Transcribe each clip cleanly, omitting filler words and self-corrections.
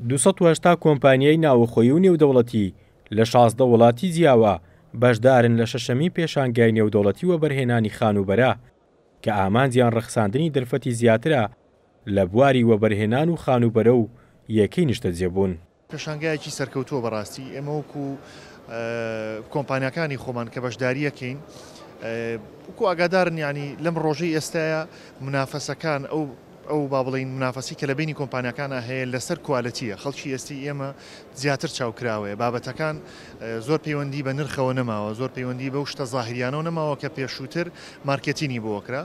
280 کۆمپانیای ناوخۆیی و نێودەوڵەتی لە 16 وڵاتی جیاوە بەشدارن لە شەشەمی پێشانگای نێودەوڵەتی وەبەرهێنانی خانوبەرە کە ئامانجیان ڕەخساندنی دەرفەتی زیاترە لە بواری وەبەرهێنان و خانوبەرە و یەکەی نیشتەجێبوون. پێشانگایەکی سەرکەوتووە بەڕاستی ئێمە وەکو کۆمپانیەکانی خۆمان کە بەشداریەکەین وەکو ئاگادارن ینی لەم ڕۆژەی ئێستاە منافەسەکان ئەو با بڵین منافەسی کە لە بینی کۆمپانیەکانە هەیە لەسەر کوالەتیە خەڵکی ئێستی ئێمە زیاتر چاوکراوەیە بابەتەکان زۆر پەیوەندی بە نرخەوە نەماوە زۆر پەیوەندی بە شتە زاهریانەوە نەماوە کە پێشووتر مارکێتینی بۆکرا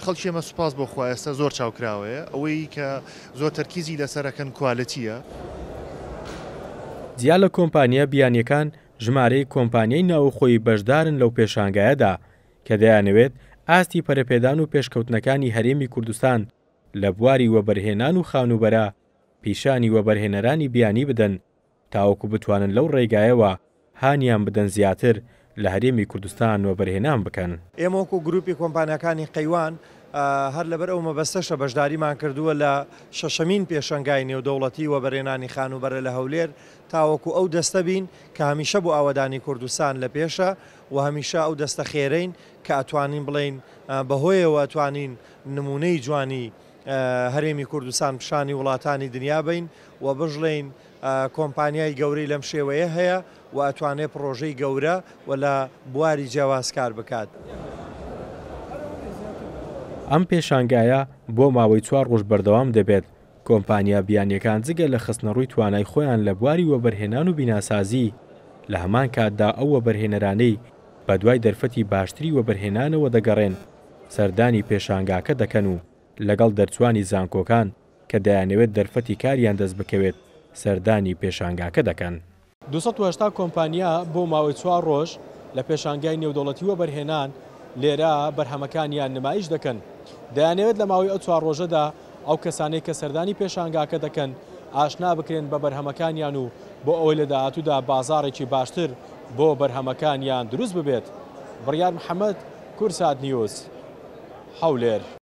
خەڵکی ئێمە سوپاس بۆ خوا ئێستا زۆر چاوکراوەیە ئەوەی کە زۆر تەرکیزی لەسەرەکەن کوالەتیە. جیا لە کۆمپانیە بیانیەکان ژمارەی کۆمپانیای ناوخۆیی بەشدارن لەو پێشانگایەدا کە دەیانەوێت ئاستی پەرەپێدان و پێشکەوتنەکانی هەرێمی کوردستان لە بواری وەبەرهێنان و خانوبەرە پیشانی وەبەرهێنەرانی بیانی بدەن تاوەکو بتوانن لەو ڕێگایەوە هانیان بدەن زیاتر لە هەرێمی کوردستان وەبەرهێنان بکەن. ئێمە وەکو گروپی کۆمپانیەکانی قەیوان هەر لەبەر ئەو مەبەستەشە بەشداریمان کردووە لە شەشەمین پێشەنگای نێودەوڵەتی وەبەرهێنانی خانوبەرە لە هەولێر تاوەکو ئەو دەستە بین کە هەمیشە بۆ ئاوەدانی کوردستان لە پێشە و هەمیشە ئەو دەستە خێرەین کە ئەتوانین بڵین بەهۆیەوە ئەتوانین نمونەی جوانی هەرێمی کوردستان پیشانی وڵاتانی دنیا بین و بژڵین کۆمپانیای گەورەی لەم شێوەیە هەیە و ئەتوانێت پرۆژەی گەورە و لە بواری جیاوازکار بکات. ئەم پێشانگایە بۆ ماوەی 4 ڕۆژ بەردەوام دەبێت. کۆمپانیا بیانیەکان جگە لە خستنەڕووی توانای خۆیان لە بواری وەبەرهێنان و بیناسازی لە هەمان کاتدا ئەو وەبەرهێنەرانەی بە دوای دەرفەتی باشتری وەبەرهێنانەوە دەگەڕێن سەردانی پێشانگاکە دەکەن و لەگەڵ دەرچوانی زانکۆکان کە دەیانەوێت دەرفەتی کاریان دەست بکەوێت سەردانی پێشانگاکە دەکەن. 280 کۆمپانیا بۆ ماوەی 4 ڕۆژ لە پێشانگای نێودەوڵەتی وەبەرهێنان لێرە بەرهەمەکانیان نمایش دەکەن. دەیانەوێت لە ماوەی ئەو 4 ڕۆژەدا ئەو کەسانەی کە سەردانی پێشانگاکە دەکەن ئاشنا بکرێن بە بەرهەمەکانیان و بۆ ئەوەی لە داهاتوودا بازاڕێکی باشتر بۆ بەرهەمەکانیان دروست ببێت. بڕیار محەممەد، کورسات نیوز، هەولێر.